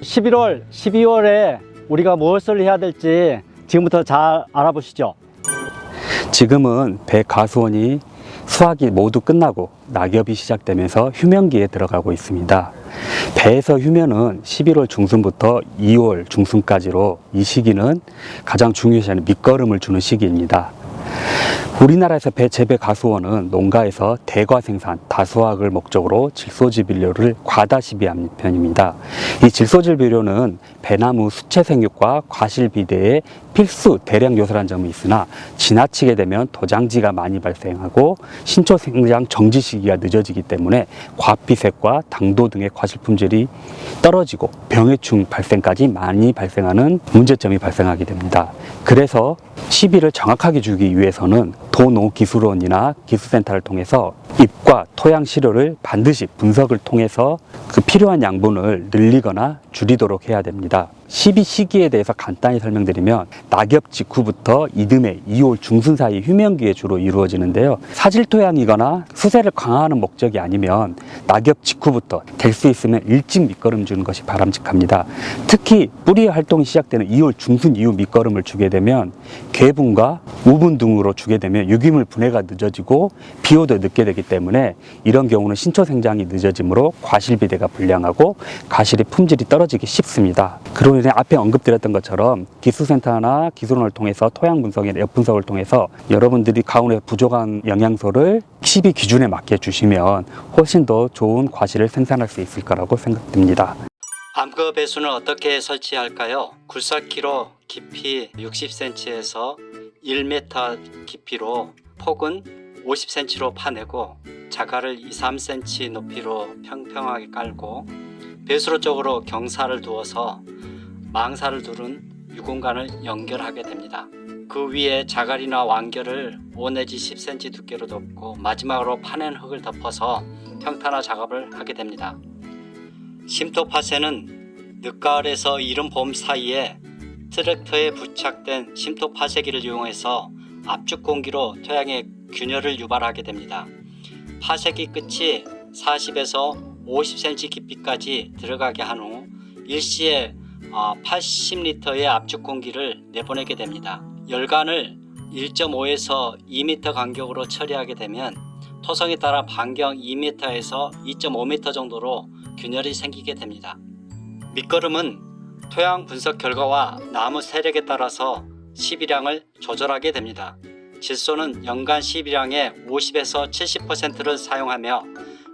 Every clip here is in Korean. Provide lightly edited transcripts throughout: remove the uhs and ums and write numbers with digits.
11월, 12월에 우리가 무엇을 해야 될지 지금부터 잘 알아보시죠. 지금은 배 가수원이 수확이 모두 끝나고 낙엽이 시작되면서 휴면기에 들어가고 있습니다. 배에서 휴면은 11월 중순부터 2월 중순까지로 이 시기는 가장 중요시하는 밑거름을 주는 시기입니다. 우리나라에서 배 재배 가수원은 농가에서 대과 생산, 다수확을 목적으로 질소질 비료를 과다 시비하는 편입니다. 이 질소질 비료는 배나무 수채 생육과 과실 비대의 필수 대량 요소라는 점이 있으나 지나치게 되면 도장지가 많이 발생하고 신초 생장 정지 시기가 늦어지기 때문에 과피색과 당도 등의 과실 품질이 떨어지고 병해충 발생까지 많이 발생하는 문제점이 발생하게 됩니다. 그래서 시비를 정확하게 주기 위해서는 도농기술원이나 기술센터를 통해서 잎과 토양 시료를 반드시 분석을 통해서 그 필요한 양분을 늘리거나 줄이도록 해야 됩니다. 시비 시기에 대해서 간단히 설명드리면 낙엽 직후부터 이듬해 2월 중순 사이 휴면기에 주로 이루어지는데요. 사질 토양이거나 수세를 강화하는 목적이 아니면 낙엽 직후부터 될 수 있으면 일찍 밑거름 주는 것이 바람직합니다. 특히 뿌리 활동이 시작되는 2월 중순 이후 밑거름을 주게 되면 괴분과 우분 등으로 주게 되면 유기물 분해가 늦어지고 비효도 늦게 되기 때문에 이런 경우는 신초 생장이 늦어지므로 과실비대가 불량하고 과실의 품질이 떨어지기 쉽습니다. 그로 인해 앞에 언급드렸던 것처럼 기술센터나 기술원을 통해서 토양 분석이나 엽 분석을 통해서 여러분들이 가온에 부족한 영양소를 시비 기준에 맞게 주시면 훨씬 더 좋은 과실을 생산할 수 있을 거라고 생각됩니다. 암거 배수는 어떻게 설치할까요? 굴삭기로 깊이 60cm에서 1m 깊이로 폭은 50cm로 파내고 자갈을 2-3cm 높이로 평평하게 깔고 배수로 쪽으로 경사를 두어서 망사를 두른 유공간을 연결하게 됩니다. 그 위에 자갈이나 완결을 5 내지 10cm 두께로 덮고 마지막으로 파낸 흙을 덮어서 평탄화 작업을 하게 됩니다. 심토 파쇄는 늦가을에서 이른 봄 사이에 트랙터에 부착된 심토 파쇄기를 이용해서 압축 공기로 토양에 균열을 유발하게 됩니다. 파쇄기 끝이 40에서 50cm 깊이까지 들어가게 한 후 일시에 80리터의 압축 공기를 내보내게 됩니다. 열간을 1.5에서 2m 간격으로 처리하게 되면 토성에 따라 반경 2m에서 2.5m 정도로 균열이 생기게 됩니다. 밑거름은 토양 분석 결과와 나무 세력에 따라서 시비량을 조절하게 됩니다. 질소는 연간 시비량의 50에서 70%를 사용하며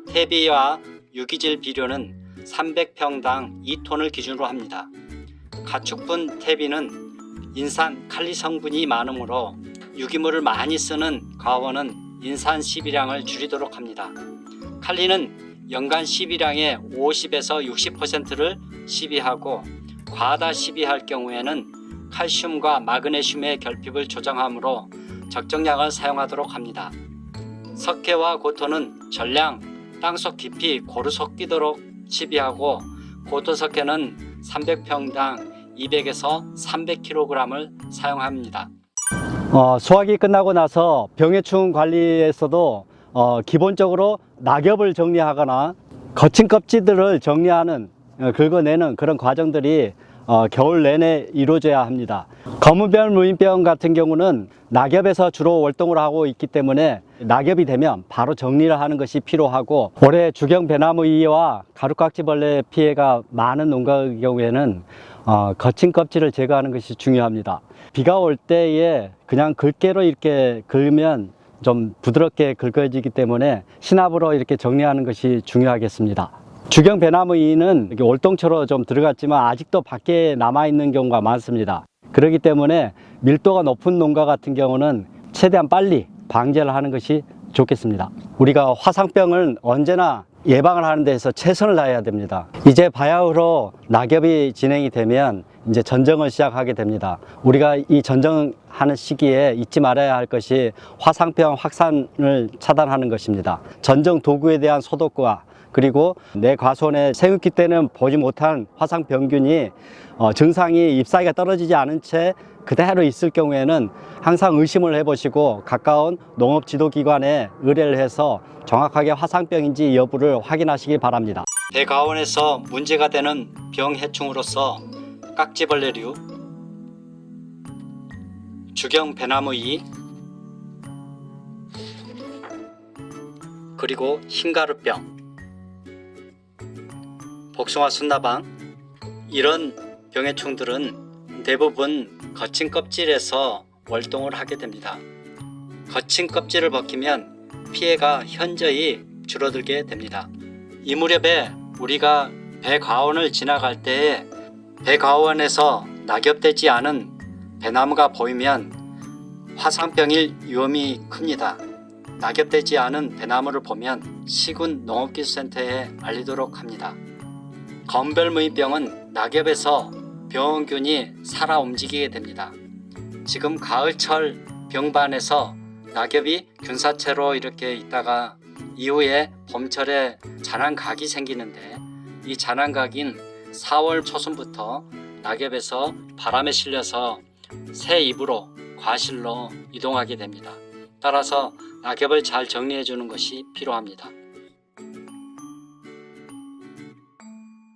퇴비와 유기질 비료는 300평당 2톤을 기준으로 합니다. 가축분 퇴비는 인산, 칼리 성분이 많으므로 유기물을 많이 쓰는 가원은 인산 시비량을 줄이도록 합니다. 칼리는 연간 시비량의 50에서 60%를 시비하고 과다 시비할 경우에는 칼슘과 마그네슘의 결핍을 조정하므로 적정량을 사용하도록 합니다. 석회와 고토는 전량 땅속 깊이 고루 섞이도록 시비하고 고토석회는 300평당 200에서 300kg을 사용합니다. 수확이 끝나고 나서 병해충 관리에서도 기본적으로 낙엽을 정리하거나 거친 껍질들을 정리하는 긁어내는 그런 과정들이 겨울 내내 이루어져야 합니다. 검은별 무인병 같은 경우는 낙엽에서 주로 월동을 하고 있기 때문에 낙엽이 되면 바로 정리를 하는 것이 필요하고 올해 주경 배나무 이와 가루깍지벌레 피해가 많은 농가의 경우에는 거친 껍질을 제거하는 것이 중요합니다. 비가 올 때에 그냥 긁개로 이렇게 긁으면 좀 부드럽게 긁어지기 때문에 신압으로 이렇게 정리하는 것이 중요하겠습니다. 주경 배나무 이는 이렇게 월동처로 좀 들어갔지만 아직도 밖에 남아있는 경우가 많습니다. 그렇기 때문에 밀도가 높은 농가 같은 경우는 최대한 빨리 방제를 하는 것이 좋겠습니다. 우리가 화상병을 언제나 예방을 하는 데서 최선을 다해야 됩니다. 이제 바야흐로 낙엽이 진행이 되면 이제 전정을 시작하게 됩니다. 우리가 이 전정하는 시기에 잊지 말아야 할 것이 화상병 확산을 차단하는 것입니다. 전정 도구에 대한 소독과 그리고 내 과수원에 생육기 때는 보지 못한 화상병균이 증상이 잎사귀가 떨어지지 않은 채 그대로 있을 경우에는 항상 의심을 해보시고 가까운 농업지도기관에 의뢰를 해서 정확하게 화상병인지 여부를 확인하시기 바랍니다. 배가온에서 문제가 되는 병해충으로서 깍지벌레류, 주경 배나무이, 그리고 흰가루병, 복숭아 순나방, 이런 병해충들은 대부분 거친 껍질에서 월동을 하게 됩니다. 거친 껍질을 벗기면 피해가 현저히 줄어들게 됩니다. 이 무렵에 우리가 배가온을 지나갈 때에 배가온에서 낙엽되지 않은 배나무가 보이면 화상병일 위험이 큽니다. 낙엽되지 않은 배나무를 보면 시군 농업기술센터에 알리도록 합니다. 검별무의병은 낙엽에서 병원균이 살아 움직이게 됩니다. 지금 가을철 병반에서 낙엽이 균사체로 이렇게 있다가 이후에 봄철에 잔한각이 생기는데, 이 잔한각인 4월 초순부터 낙엽에서 바람에 실려서 새 잎으로 과실로 이동하게 됩니다. 따라서 낙엽을 잘 정리해 주는 것이 필요합니다.